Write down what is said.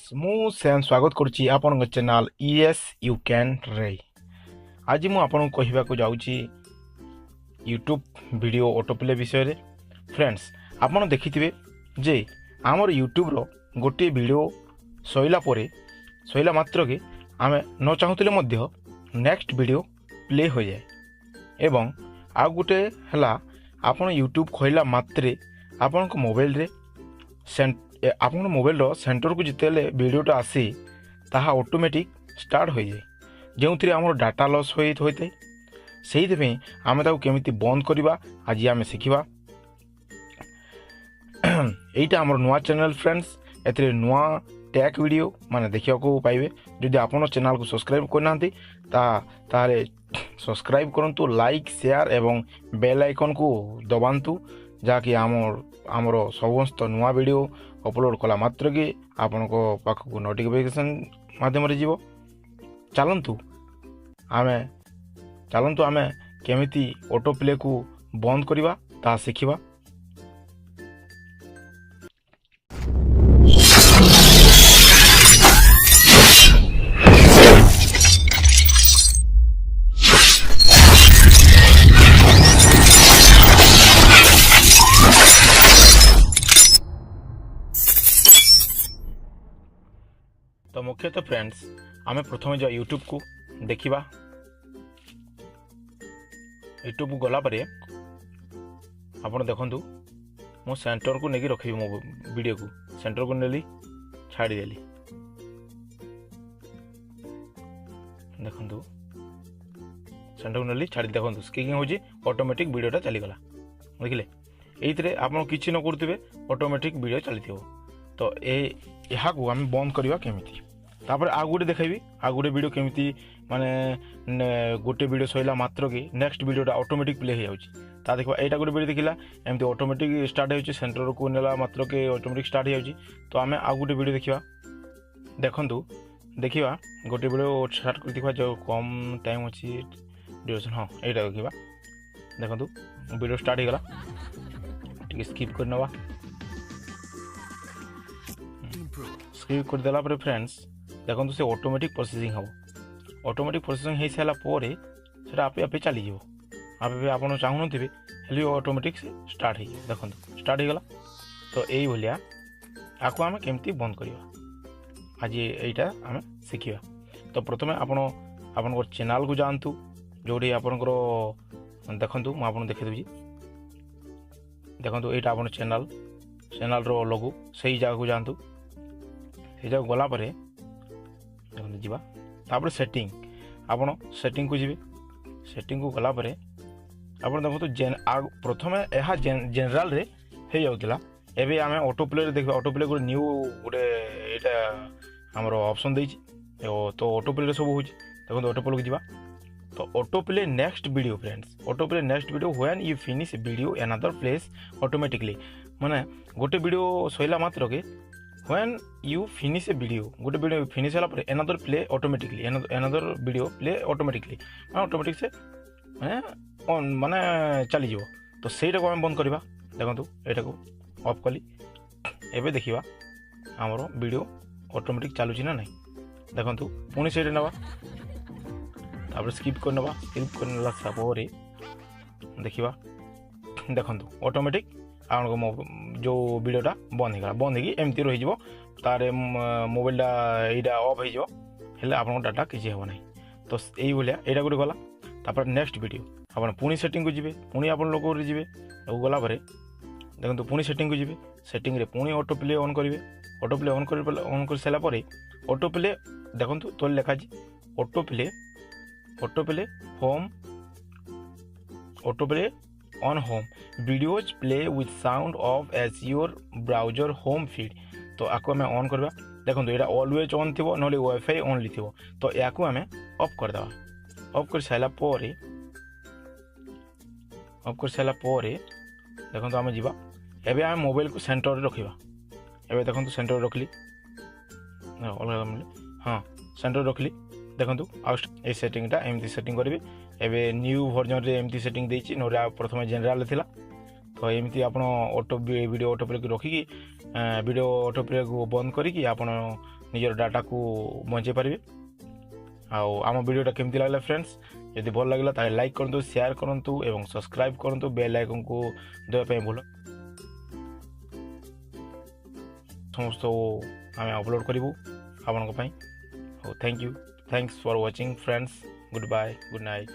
Friends मु same स्वागत करुच्ची आपण चैनल ईएस यू कैन रे। आज मु आपन कहबा को जाउची यूट्यूब वीडियो ऑटोप्ले विषय रे। फ्रेंड्स आपण देखिथिबे जे हमर यूट्यूब रो गोटे वीडियो सइला मात्र के आमे न चाहुतले मध्य नेक्स्ट वीडियो प्ले हो जाए एवं आ गोटे हला आपण यूट्यूब खोइला मात्रे आपण को मोबाइल रे आपन मोबाइल रो सेंटर को जितेले वीडियोटा आसी ताहा ऑटोमेटिक स्टार्ट हो जाए जो आम डाटा लॉस होते से आम केमिति बंद करवा आज आम शिखा। यहीटा आम नुआ चैनल फ्रेंड्स ए नुआ टैग वीडियो माने देखा पाइबे। जदि आपन चैनल को सब्सक्राइब करना तारे सब्सक्राइब करंतु, लाइक शेयर एवं बेल आइकन को दबांतु जहाँकि आमर समस्त नुआ वीडियो अपलोड कला मात्र कि आपण को पाखक नोटिफिकेशन माध्यम रे जीवो। चलंतु आमे केमिति ऑटो प्ले को बंद करवा ता शिखिबा। तो मुख्यतः फ्रेंड्स आमे प्रथम जो यूट्यूब को देखिबा। यूट्यूब को गला परे आपण देखंतु मो सेंटर को नेकी रखिबी मो वीडियो को सेंटर को नेली छाड़ी देली। देखंतु सेंटर को नेली छाड़ी देखंतु स्किंग होजी ऑटोमेटिक वीडियोटा चली गला। देखिले एइतरे आपण किछि न करथिबे ऑटोमेटिक वीडियो चलिथिबो। तो यहाँ को आम बंद करवा केमिति तापर आ गोटे देखेबी आ गोटे वीडियो केमिति माने गोटे वीडियो सइला मात्र कि नेक्स्ट वीडियोटा ऑटोमेटिक प्ले हो जाउची ता देखबा। एटा गोटे वीडियो देखिला एमति ऑटोमेटिक स्टार्ट होउची सेंटर को नेला मात्र के ऑटोमेटिक स्टार्ट हो जाउची। तो आमे आ गोटे वीडियो देखिबा। देखंतु देखिबा गोटे वीडियो स्टार्ट कर देखबा जो कम टाइम अछि ड्यूरेशन। हां एटा देखिबा। देखंतु वीडियो स्टार्ट हो गला ठीक स्किप कर नवा। स्किप कर देला पर फ्रेंड्स देखो से ऑटोमेटिक प्रोसेसिंग हम ऑटोमेटिक प्रोसेसिंग हो सारा से आपे आपे चली जाव आपे आप चाहून थे ऑटोमेटिक से स्टार्ट हो देखो स्टार्ट हो गला। तो यही भाया आपको आम केमती बंद करवा आज यहीटा आम शिखा। तो प्रथम आपण चैनल को जातु जो आपंकर देखु मुझे देखे दूसरी देखो यहाँ आप चैनल रो लोगो से जगह को जातु से जगह गला परे देखो जीवा तापर सेटिंग आपण सेटिंग को जीवे। सेटिंग को गला परे आपण देखो तो प्रथम यह जनरल रे हो जाउतिला एबे आमे ऑटो प्ले रे देखबा। ऑटो प्ले को न्यू गोटे एटा हमर ऑप्शन देछि तो ऑटो प्ले रे सब होछि देखो तो ऑटो प्ले को जीवा। तो auto play next video friends auto play next video when you finish video another place automatically माने गोटे वीडियो सइला मात्र के when you finish a video गोटे वीडियो फिनिश होला पर another play automatically another video play automatically माने automatic से माने ऑन माने चली जीवो। तो सेटा को हम बंद करबा। देखंतु एटा को ऑफ कली एबे देखिबा हमरो वीडियो ऑटोमेटिक चालू छी ना नहीं। देखंतु पुनी सेटा नबा तापर स्किप कर नबा। स्किप करनला सापोरे देखिबा देखंतु ऑटोमेटिक आपको जो वीडियोटा बंद हो गला बंद हो एमती रही तार मोबाइलटा यहाँ ऑफ हो आप डाटा किसी हे ना। तो यही भाया यहाँ गोटे गला तापर नेक्स्ट वीडियो आप पुणी सेटिंग को जी पुणी आप लोग जी गला देखो पुणी सेटिंग को जी सेटिंग रे पुणी ऑटो प्ले ऑन करेंगे। ऑटो प्ले ऑन कर सारापर ऑटो प्ले देखो तो लिखा auto play home auto play on home videos play with sound off as your browser home feed. तो आपको आम ऑन करवा। देखो यहाँ ऑलवेज ऑन थी ना वाईफाई ओनली थी तो या आम ऑफ करदे। ऑफ कर सारापर देखो आम जावा एवं आम मोबाइल को सेंटर रखा। एवं देखो सेंटर रखली हाँ सेंटर रखली। देखो आउ सेटिंगटा एमती सेटिंग करी एवं न्यू वर्जन रे एमती सेटिंग देछि नोरा प्रथम जनरल थिला तो एमती आप ऑटो वीडियो ऑटो प्ले रखिकी वीडियो ऑटो प्ले को बंद करिकी आपण निजर डाटा को बंचे पारे। आम वीडियोटा केमती लगला फ्रेंड्स यदि भल लगे ताले लाइक करंतु शेयर करंतु एवं सब्सक्राइब करंतु बेल आइकन को दबाई भूल समस्त आम अपलोड करूँ आपण thank you thanks for watching friends goodbye good night.